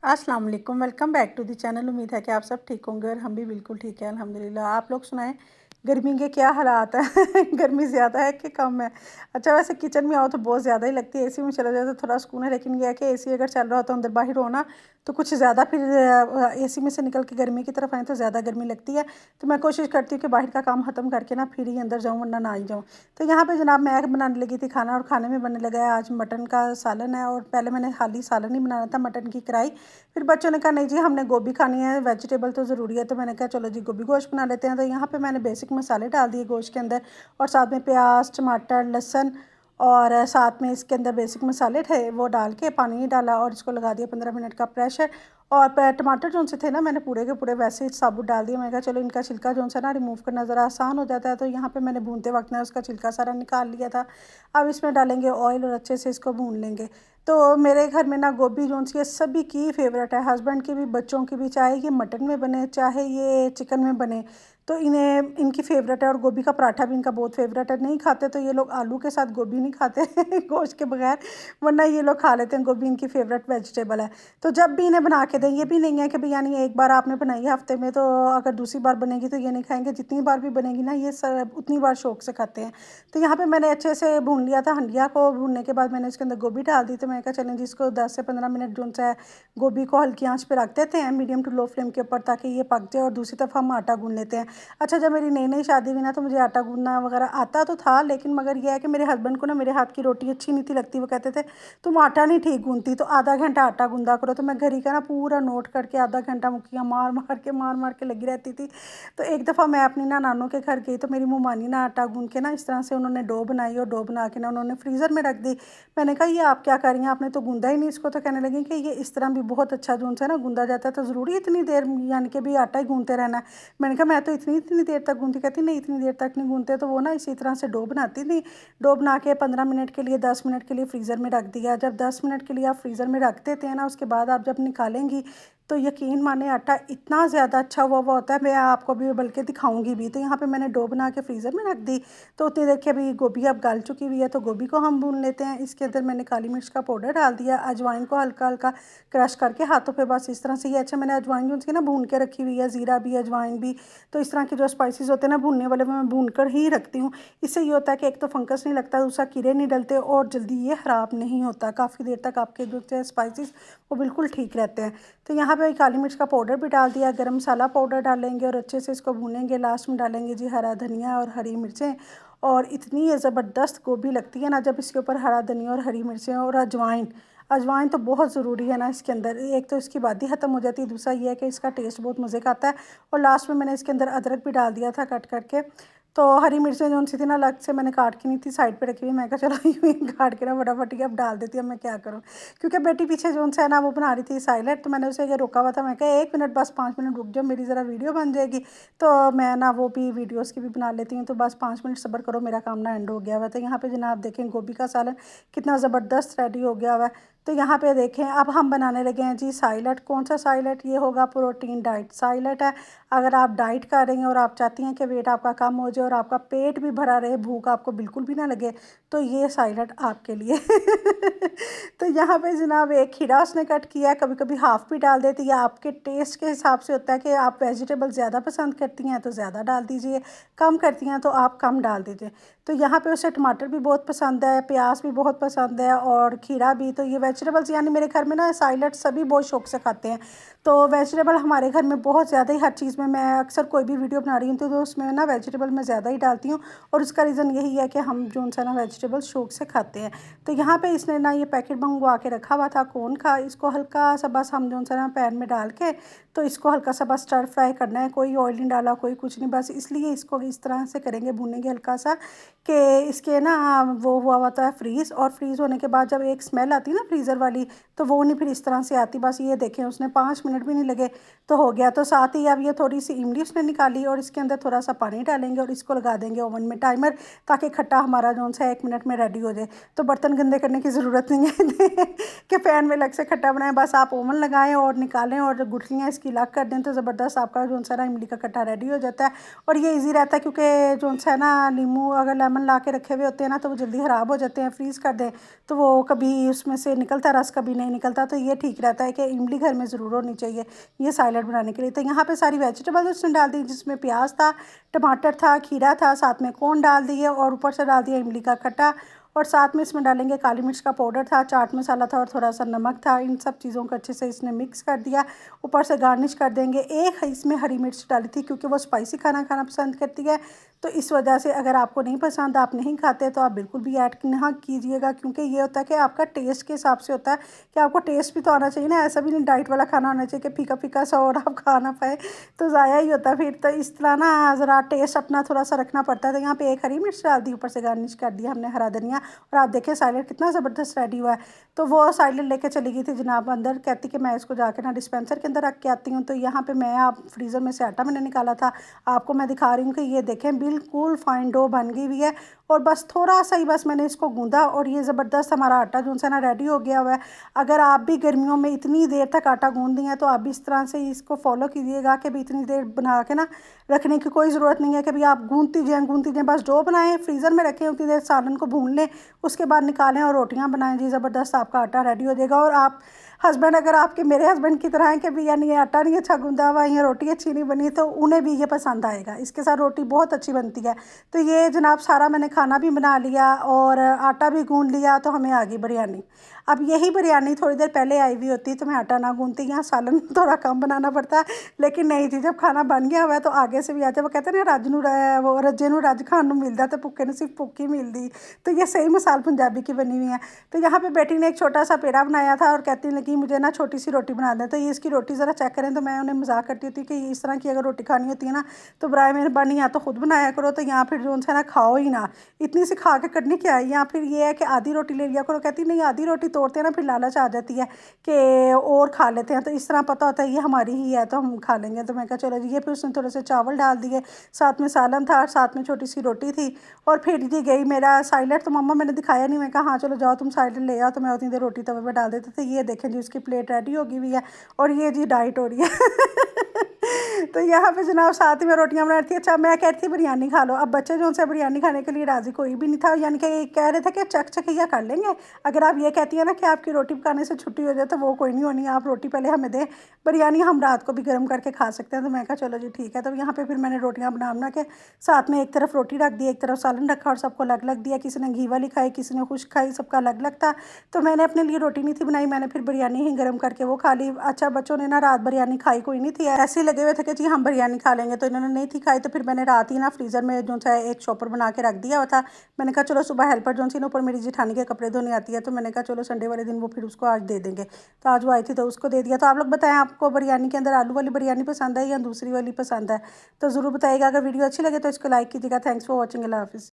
अस्सलाम वालेकुम। Welcome back to the channel. उम्मीद है कि आप सब ठीक होंगे और हम भी बिल्कुल ठीक है अल्हम्दुलिल्लाह। आप लोग सुनाएं, गर्मी के क्या हालात हैं? गर्मी ज़्यादा है कि कम है? अच्छा, वैसे किचन में आओ तो बहुत ज़्यादा ही लगती है। एसी में चला जाए तो थोड़ा सुकून है, लेकिन यह है कि एसी अगर चल रहा हो तो अंदर बाहर हो ना, तो कुछ ज़्यादा फिर एसी में से निकल के गर्मी की तरफ आए तो ज़्यादा गर्मी लगती है। तो मैं कोशिश करती हूँ कि बाहर का काम ख़त्म करके ना फिर ही अंदर जाऊँ, वरना ना ही जाऊँ। तो यहाँ पे जनाब मैं बनाने लगी थी खाना, और खाने में बनने लगा है आज मटन का सालन है। और पहले मैंने खाली सालन ही बनाना था, मटन की कढ़ाई। फिर बच्चों ने कहा नहीं जी, हमने गोभी खानी है, वेजिटेबल तो ज़रूरी है। तो मैंने कहा चलो जी गोभी गोश्त बना लेते हैं। तो यहाँ पे मैंने बेसिक मसाले डाल दिए गोश्त के अंदर, और साथ में प्याज, टमाटर, लहसुन, और साथ में इसके अंदर बेसिक मसाले थे वो डाल के पानी नहीं डाला, और इसको लगा दिया 15 मिनट का प्रेशर। और टमाटर जो से थे ना, मैंने पूरे के पूरे वैसे ही साबुत डाल दिए। मैंने कहा चलो इनका छिलका जो सा ना रिमूव करना ज़रा आसान हो जाता है। तो यहाँ पे मैंने भूनते वक्त ना उसका छिलका सारा निकाल लिया था। अब इसमें डालेंगे ऑयल और अच्छे से इसको भून लेंगे। तो मेरे घर में ना गोभी जो सी है सभी की फेवरेट है, हस्बैंड की भी, बच्चों की भी, चाहे ये मटन में बने चाहे ये चिकन में बने, तो इन्हें इनकी फेवरेट है। और गोभी का पराठा भी इनका बहुत फेवरेट है। नहीं खाते तो ये लोग आलू के साथ गोभी नहीं खाते गोश्त के बगैर, वरना ये लोग खा लेते हैं। गोभी इनकी फेवरेट वेजिटेबल है। तो जब भी इन्हें बना के दें, ये भी नहीं है कि भाई यानी एक बार आपने बनाई है हफ्ते में तो अगर दूसरी बार बनेगी तो ये नहीं खाएंगे। जितनी बार भी बनेगी ना, ये सब उतनी बार शौक से खाते हैं। तो यहाँ पे मैंने अच्छे से भून लिया था। हंडिया को भूनने के बाद मैंने इसके अंदर गोभी डाल दी। तो मैंने कहा चलें जिसको 10 से 15 मिनट जो सा है गोभी को हल्की आंच पे रख देते हैं, मीडियम टू लो फ्लेम के ऊपर, ताकि ये पक जाए। और दूसरी तरफ हम आटा गूंद लेते हैं। अच्छा, जब मेरी नई नई शादी हुई ना, तो मुझे आटा गूंदना वगैरह आता तो था, लेकिन मगर यह है कि मेरे हस्बैंड को ना मेरे हाथ की रोटी अच्छी नहीं थी लगती। वो कहते थे तुम आटा नहीं ठीक गूंदती, तो आधा घंटा आटा गूंदा करो। तो मैं घर ही का ना पूरा नोट करके आधा घंटा मुक्कियाँ मार मार के लगी रहती थी। तो एक दफ़ा मैं अपनी ना नानों के घर गई, तो मेरी मुमानी ना आटा गूंद के ना इस तरह से उन्होंने डो बनाई, और डो बना के ना उन्होंने फ्रीज़र में रख दी। मैंने कहा ये आप क्या कर रही हैं, आपने तो गूंदा ही नहीं इसको। तो कहने लगी कि ये इस तरह भी बहुत अच्छा जो है ना गूंदा जाता है, तो ज़रूरी इतनी देर यानी कि भी आटा ही गूंदते रहना है। मैंने कहा मैं तो इतनी इतनी देर तक गूंथी। कहती नहीं, इतनी देर तक नहीं गूंदते। तो वो ना इसी तरह से डो बनाती थी। डो बना के 15 मिनट के लिए, 10 मिनट के लिए फ्रीज़र में रख दिया। जब 10 मिनट के लिए आप फ्रीज़र में रख देते हैं ना, उसके बाद आप जब निकालेंगी तो यकीन माने आटा इतना ज़्यादा अच्छा हुआ होता है। मैं आपको भी बल्कि दिखाऊंगी भी। तो यहाँ पे मैंने डो बना के फ्रीज़र में रख दी। तो उतनी देर के अभी गोभी अब गल चुकी हुई है, तो गोभी को हम भून लेते हैं। इसके अंदर मैंने काली मिर्च का पाउडर डाल दिया, अजवाइन को हल्का हल्का क्रश करके हाथों पे बस इस तरह से। ये अच्छा, मैंने अजवाइन जो उसकी ना भून के रखी हुई है, ज़ीरा भी अजवाइन भी। तो इस तरह के जो स्पाइसेस होते हैं ना भूनने वाले, वो मैं भून कर ही रखती हूँ। इससे ये होता है कि एक तो फंगस नहीं लगता, दूसरा कीड़े नहीं डलते, और जल्दी ये ख़राब नहीं होता। काफ़ी देर तक आपके जो स्पाइसेस वो बिल्कुल ठीक रहते हैं। तो यहाँ पे काली मिर्च का पाउडर भी डाल दिया, गरम मसाला पाउडर डालेंगे और अच्छे से इसको भूनेंगे। लास्ट में डालेंगे जी हरा धनिया और हरी मिर्चें। और इतनी ये ज़बरदस्त गोभी लगती है ना जब इसके ऊपर हरा धनिया और हरी मिर्चें और अजवाइन। अजवाइन तो बहुत ज़रूरी है ना इसके अंदर। एक तो इसकी बात ही ख़त्म हो जाती है, दूसरा ये है कि इसका टेस्ट बहुत मज़े का आता है। और लास्ट में मैंने इसके अंदर अदरक भी डाल दिया था कट करके। तो हरी मिर्चें जो सी थी ना अलग से मैंने काट की नहीं थी, साइड पे रखी हुई। मैं कहा चलो यूँ ही काट के ना फटाफट ही अब डाल देती हूँ, मैं क्या करूँ। क्योंकि बेटी पीछे जो है ना वो बना रही थी साइलेंट, तो मैंने उसे ये रोका हुआ था। मैं कहा 1 मिनट बस, 5 मिनट रुक जाओ, मेरी ज़रा वीडियो बन जाएगी। तो मैं ना वो भी वीडियोज़ की भी बना लेती हूँ। तो बस 5 मिनट सब्र करो, मेरा काम ना एंड हो गया हुआ। तो यहाँ पे जनाब देखें गोभी का सालन कितना ज़बरदस्त रेडी हो गया हुआ है। तो यहाँ पे देखें अब हम बनाने लगे हैं जी साइलेट। कौन सा साइलेट? ये होगा प्रोटीन डाइट साइलेट है। अगर आप डाइट कर रही हैं और आप चाहती हैं कि वेट आपका कम हो जाए और आपका पेट भी भरा रहे, भूख आपको बिल्कुल भी ना लगे, तो ये साइलेट आपके लिए तो यहाँ पे जनाब एक खीरा उसने कट किया है, कभी कभी हाफ़ भी डाल देती है। आपके टेस्ट के हिसाब से होता है कि आप वेजिटेबल ज़्यादा पसंद करती हैं तो ज़्यादा डाल दीजिए, कम करती हैं तो आप कम डाल दीजिए। तो यहाँ पे उसे टमाटर भी बहुत पसंद है, प्याज भी बहुत पसंद है, और खीरा भी। तो ये वेजिटेबल्स यानी मेरे घर में ना साइलेट सभी बहुत शौक से खाते हैं। तो वेजिटेबल हमारे घर में बहुत ज़्यादा ही, हर चीज़ में मैं अक्सर कोई भी वीडियो बना रही हूँ तो उसमें ना वेजिटेबल मैं ज़्यादा ही डालती हूँ। और उसका रीज़न यही है कि हम जो सा ना वेजिटेबल शौक से खाते हैं। तो यहाँ पे इसने ना ये पैकेट मंगवा के रखा हुआ था कौन खा, इसको हल्का सा बस हम जो सा ना पैन में डाल के तो इसको हल्का सा बस स्टर फ्राई करना है। कोई ऑयल नहीं डाला, कोई कुछ नहीं, बस इसलिए इसको इस तरह से करेंगे, भूनेंगे हल्का सा कि इसके ना वो हुआ होता है फ्रीज़। और फ्रीज़ होने के बाद जब एक स्मेल आती है ना फ्रीज़र वाली, तो वो नहीं फिर इस तरह से आती। बस ये देखें उसने 5 मिनट भी नहीं लगे तो हो गया। तो साथ ही अब ये थोड़ी सी इमली उसने निकाली और इसके अंदर थोड़ा सा पानी डालेंगे और इसको लगा देंगे ओवन में टाइमर, ताकि खट्टा हमारा जो सा 1 मिनट में रेडी हो जाए। तो बर्तन गंदे करने की ज़रूरत नहीं है कि पैन में अलग से खट्टा बनाएं। बस आप ओवन लगाएं और निकालें और गुठलियाँ इसकी अलग कर दें तो ज़बरदस्त आपका जो सा ना इमली का खट्टा रेडी हो जाता है। और ये ईजी रहता है क्योंकि जो सा ना नींबू अगर लेमन ला के रखे हुए होते हैं ना तो वो जल्दी ख़राब हो जाते हैं। फ्रीज़ कर दें तो वो कभी उसमें से निकलता रस, कभी नहीं निकलता। तो ये ठीक रहता है कि इमली घर में ज़रूर होनी चाहिए ये साइलेड बनाने के लिए। तो यहाँ पे सारी वेजिटेबल्स उसने डाल दी, जिसमें प्याज था, टमाटर था, खीरा था, साथ में कॉर्न डाल दिए और ऊपर से डाल दिया इमली का खट्टा। और साथ में इसमें डालेंगे काली मिर्च का पाउडर था, चाट मसाला था और थोड़ा सा नमक था। इन सब चीज़ों को अच्छे से इसने मिक्स कर दिया। ऊपर से गार्निश कर देंगे। एक इसमें हरी मिर्च डाली थी क्योंकि वो स्पाइसी खाना खाना पसंद करती है, तो इस वजह से अगर आपको नहीं पसंद, आप नहीं खाते, तो आप बिल्कुल भी ऐड ना कीजिएगा। क्योंकि ये होता है कि आपका टेस्ट के हिसाब से होता है कि आपको टेस्ट भी तो आना चाहिए ना। ऐसा भी नहीं डाइट वाला खाना होना चाहिए कि फीका फीका सा और आप खा ना पाए, तो ज़ाया ही होता फिर। तो इस तरह ना ज़रा टेस्ट अपना थोड़ा सा रखना पड़ता है। तो यहाँ पे एक हरी मिर्च डाल दी, ऊपर से गार्निश कर दिया हमने हरा धनिया। और आप देखें साइलेड कितना ज़बरदस्त रेडी हुआ है। तो वो साइलेड लेके चली गई थी जनाब अंदर, कहती कि मैं इसको जाके ना डिस्पेंसर के अंदर रख के आती हूँ। तो यहाँ पे मैं आप फ्रीज़र में से आटा मैंने निकाला था, आपको मैं दिखा रही हूँ कि ये देखें बिल्कुल फाइन डो बन गई हुई है। और बस थोड़ा सा ही बस मैंने इसको गूंदा और ये ज़बरदस्त हमारा आटा जो सा ना रेडी हो गया हुआ है। अगर आप भी गर्मियों में इतनी देर तक आटा गूंद दिए हैं तो आप भी इस तरह से इसको फॉलो कीजिएगा कि भी इतनी देर बना के ना रखने की कोई ज़रूरत नहीं है कि भाई आप गूंदती जाएँ। बस डो बनाएं, फ्रीज़र में रखें, उतनी देर सालन को भून लें, उसके बाद निकालें और रोटियां बनाएं। जी ज़बरदस्त आपका आटा रेडी हो जाएगा। और आप हस्बैंड अगर आपके मेरे हस्बैंड की तरह हैं कि भैया नहीं आटा नहीं अच्छा गूंदा हुआ या रोटी अच्छी नहीं बनी, तो उन्हें भी ये पसंद आएगा। इसके साथ रोटी बहुत अच्छी बनती है। तो ये जनाब सारा मैंने खाना भी बना लिया और आटा भी गूंद लिया, तो हमें आ गई बिरयानी। अब यही बिरयानी थोड़ी देर पहले आई हुई होती तो मैं आटा ना गूंदती, यहाँ सालन थोड़ा कम बनाना पड़ता। लेकिन नहीं थी, जब खाना बन गया हुआ है तो आगे से भी आते। वो कहते हैं ना रज नूं वो रजे नूं रज खाण नूं मिलदा ते भुक्खे नूं सिर्फ भुक्ख ही मिलदी। तो ये सही मिसाल पंजाबी की बनी हुई है। तो यहाँ पे बेटी ने एक छोटा सा पेड़ा बनाया था और कहती लगी मुझे ना छोटी सी रोटी बना दें। तो ये इसकी रोटी ज़रा चेक करें। तो मैं उन्हें मजाक करती होती कि इस तरह की अगर रोटी खानी होती है ना तो बराए मेहरबानी या तो खुद बनाया करो, तो यहाँ फिर जो है ना खाओ ही ना, इतनी सी खा के करनी क्या है। या फिर ये है कि आधी रोटी ले लिया करो। कहती नहीं, आधी रोटी तोड़ते हैं ना फिर लालच आ जाती है कि और खा लेते हैं। तो इस तरह पता होता है ये हमारी ही है तो हम खा लेंगे। तो मैं कहा चलो जी। ये फिर उसने थोड़े से चावल डाल दिए, साथ में सालन था और साथ में छोटी सी रोटी थी। और फिर जी गई मेरा साइलेड। तो मम्मा मैंने दिखाया नहीं, मैं कहा हाँ चलो जाओ तुम साइलेड ले आओ। तो मैं उतनी देर रोटी तवे पर डाल देते थे। ये देखें जी उसकी प्लेट रेडी होगी हुई है और ये जी डाइट हो रही है तो यहाँ पे जनाब साथ ही में रोटियां बना रही थी। अच्छा मैं कहती थी बिरयानी खा लो। अब बच्चे जो उनसे बिरयानी खाने के लिए राज़ी कोई भी नहीं था, यानी कि कह रहे थे कि चकचकिया कर लेंगे। अगर आप ये कहती हैं ना कि आपकी रोटी पकाने से छुट्टी हो जाए तो वो कोई नहीं होनी, आप रोटी पहले हमें दें, बिरयानी हम रात को भी गर्म करके खा सकते हैं। तो मैं कहा चलो जी ठीक है। तो यहाँ पर फिर मैंने रोटियाँ बना के साथ में एक तरफ रोटी रख दी, एक तरफ सालन रखा और सबको अलग अलग दिया। किसी ने घी वाली खाई, किसी ने खुश्क खाई, सबका अलग अलग था। तो मैंने अपने लिए रोटी नहीं थी बनाई, मैंने फिर बिरयानी ही गर्म करके वो खा ली। अच्छा बच्चों ने ना रात बिरयानी खाई कोई नहीं थी, ऐसे ही लगे हुए थे कि जी हम बिरयानी खा लेंगे, तो इन्होंने नहीं थी खाई। तो फिर मैंने रात ही ना फ्रीज़र में जो है एक शॉपर बना के रख दिया हुआ था। मैंने कहा चलो सुबह हेल्पर जो सी ना ऊपर मेरी जेठानी के कपड़े धोने आती है, तो मैंने कहा चलो संडे वाले दिन वो फिर उसको आज दे देंगे। तो आज वो आई थी तो उसको दे दिया। तो आप लोग बताएं आपको बिरयानी के अंदर आलू वाली बिरयानी पसंद है या दूसरी वाली पसंद है, तो ज़रूर बताइएगा। अगर वीडियो अच्छी लगे तो इसको लाइक कीजिएगा। Thanks for watching. अल्लाह हाफिज़।